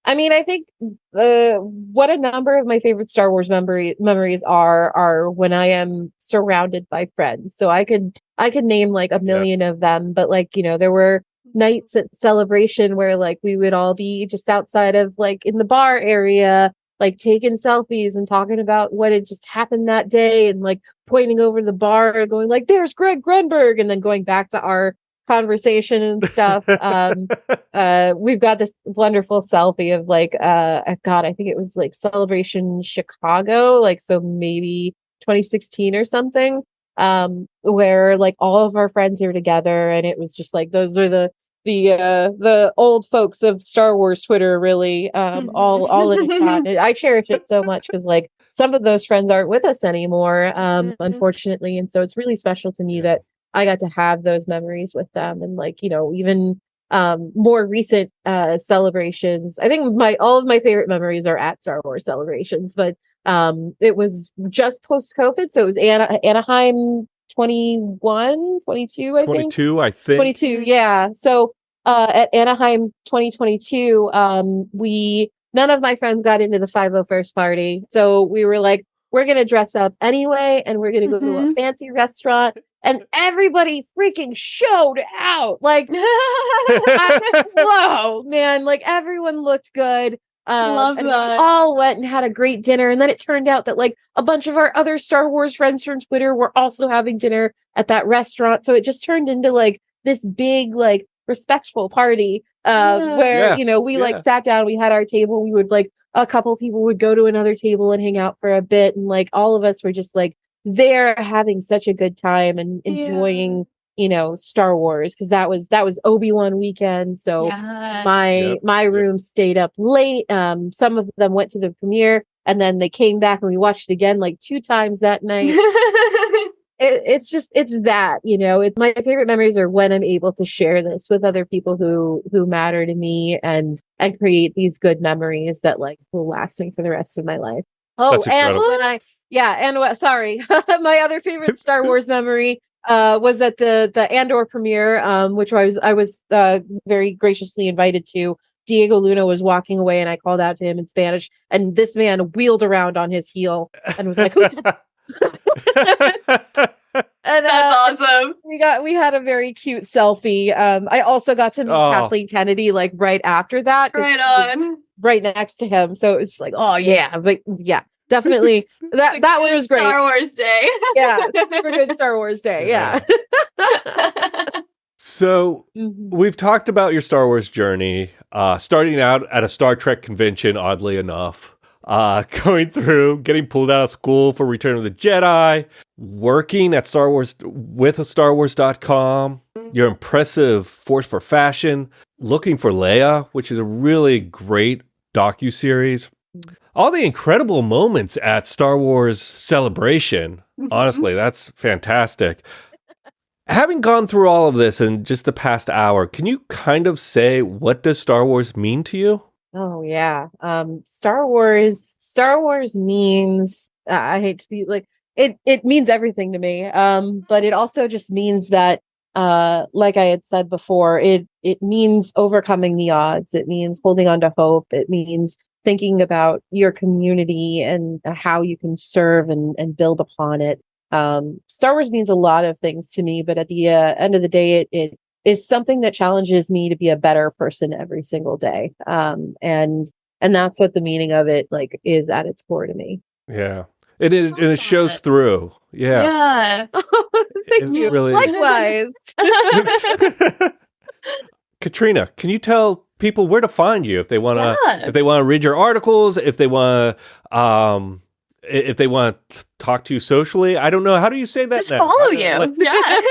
I mean, I think what a number of my favorite Star Wars memories are when I am surrounded by friends. So I could name like a million of them, but like, there were nights at Celebration where like we would all be just outside of like in the bar area, like taking selfies and talking about what had just happened that day and like pointing over the bar, going like, "There's Greg Grunberg," and then going back to our conversation and stuff. We've got this wonderful selfie of like, God, I think it was like Celebration Chicago, like so maybe 2016 or something, where like all of our friends are together, and it was just like those are the old folks of Star Wars Twitter, really, all in a shot. I cherish it so much because like some of those friends aren't with us anymore, unfortunately, and so it's really special to me that I got to have those memories with them, and like even more recent celebrations. I think all of my favorite memories are at Star Wars celebrations, but it was just post COVID, so it was Anaheim 21, 22, I think. 22, I think. 22, yeah. So at Anaheim 2022, none of my friends got into the 501st party. So we were like, we're going to dress up anyway, and we're going to go to a fancy restaurant. And everybody freaking showed out. Like, whoa, man. Like, everyone looked good. Love and that. we all went and had a great dinner. And then it turned out that like a bunch of our other Star Wars friends from Twitter were also having dinner at that restaurant. So it just turned into like this big, like respectful party, where, we like sat down, we had our table, we would like, a couple people would go to another table and hang out for a bit. And like, all of us were just like there having such a good time and enjoying, Star Wars. Cause that was Obi-Wan weekend. So my room stayed up late. Some of them went to the premiere and then they came back and we watched it again like 2 times that night. It's that, my favorite memories are when I'm able to share this with other people who matter to me and create these good memories that like will last me for the rest of my life. Oh, and sorry, my other favorite Star Wars memory was at the Andor premiere, which I was very graciously invited to. Diego Luna was walking away and I called out to him in Spanish, and this man wheeled around on his heel and was like, "Who's that?" And that's awesome. We had a very cute selfie. I also got to meet Kathleen Kennedy like right after that. Right on. Right next to him. So it was just like, oh yeah, but yeah, definitely that one was great. Star Wars Day. Yeah, super good Star Wars Day. Yeah. So we've talked about your Star Wars journey, starting out at a Star Trek convention, oddly enough. Going through, getting pulled out of school for Return of the Jedi, working at Star Wars with StarWars.com, your impressive Force for Fashion, Looking for Leia, which is a really great docuseries. All the incredible moments at Star Wars Celebration. Honestly, that's fantastic. Having gone through all of this in just the past hour, can you kind of say what does Star Wars mean to you? Oh yeah. Star Wars means, I hate to be like, it means everything to me. But it also just means that, like I had said before, it means overcoming the odds. It means holding on to hope. It means thinking about your community and how you can serve and build upon it. Star Wars means a lot of things to me, but at the end of the day, it is something that challenges me to be a better person every single day. And that's what the meaning of it like is at its core to me. Yeah. It shows through. Yeah. Thank you. Really... Likewise. Catrina, can you tell people where to find you if they want to read your articles, if they want to talk to you socially? I don't know. How do you say that? Just follow you.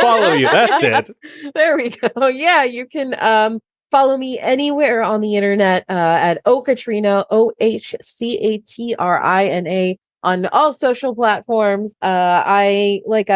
Follow you. That's it. There we go. Yeah, you can follow me anywhere on the internet at Catrina, OHCATRINA, on all social platforms. I like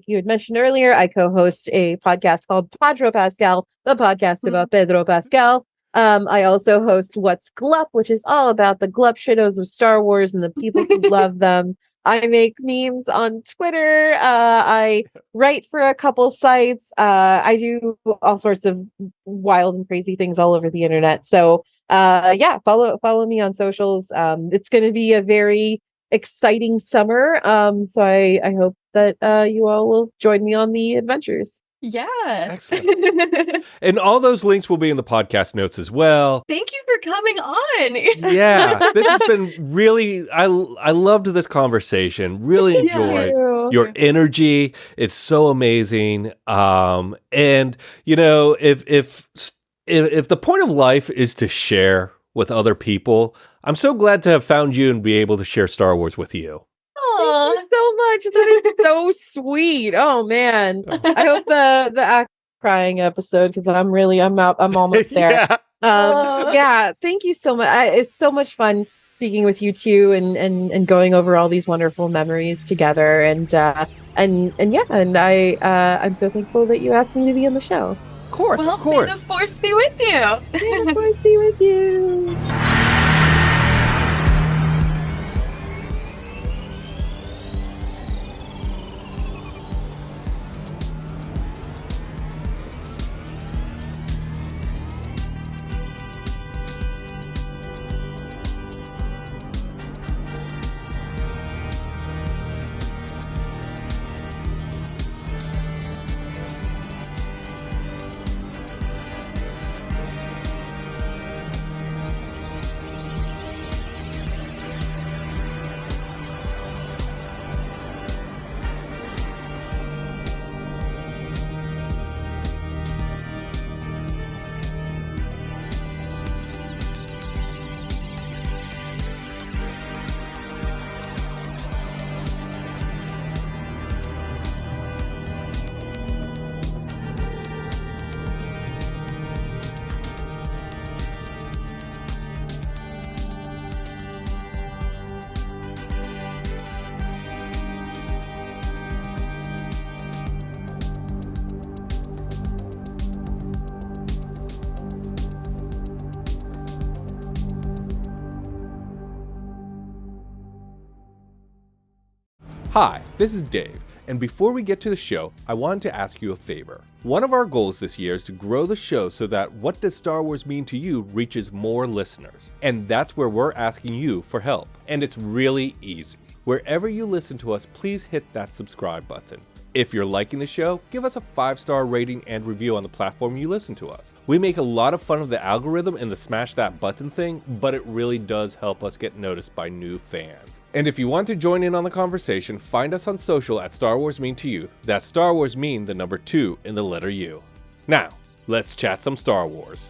you had mentioned earlier, I co-host a podcast called Pedro Pascal, the podcast about Pedro Pascal. I also host What's Glup, which is all about the Glup shittos of Star Wars and the people who love them. I make memes on Twitter. I write for a couple sites. I do all sorts of wild and crazy things all over the internet. So yeah, follow me on socials. It's going to be a very exciting summer. So I hope that you all will join me on the adventures. Yeah. Excellent. And all those links will be in the podcast notes as well. Thank you for coming on. Yeah, this has been really, I loved this conversation. Really enjoyed your energy. It's so amazing. And you know, if the point of life is to share with other people, I'm so glad to have found you and be able to share Star Wars with you. Thank you so much. That is so sweet. Oh man. I hope the act crying episode, because I'm almost there. Yeah, thank you so much. It's so much fun speaking with you too, and going over all these wonderful memories together, and I'm so thankful that you asked me to be on the show. Of course. May the Force be with you. May the Force be with you. Hi, this is Dave, and before we get to the show, I wanted to ask you a favor. One of our goals this year is to grow the show so that What Does Star Wars Mean to You reaches more listeners, and that's where we're asking you for help. And it's really easy. Wherever you listen to us, please hit that subscribe button. If you're liking the show, give us a 5-star rating and review on the platform you listen to us. We make a lot of fun of the algorithm and the smash that button thing, but it really does help us get noticed by new fans. And if you want to join in on the conversation, find us on social at Star Wars Mean to You. That's Star Wars Mean, the number 2 in the letter U. Now, let's chat some Star Wars.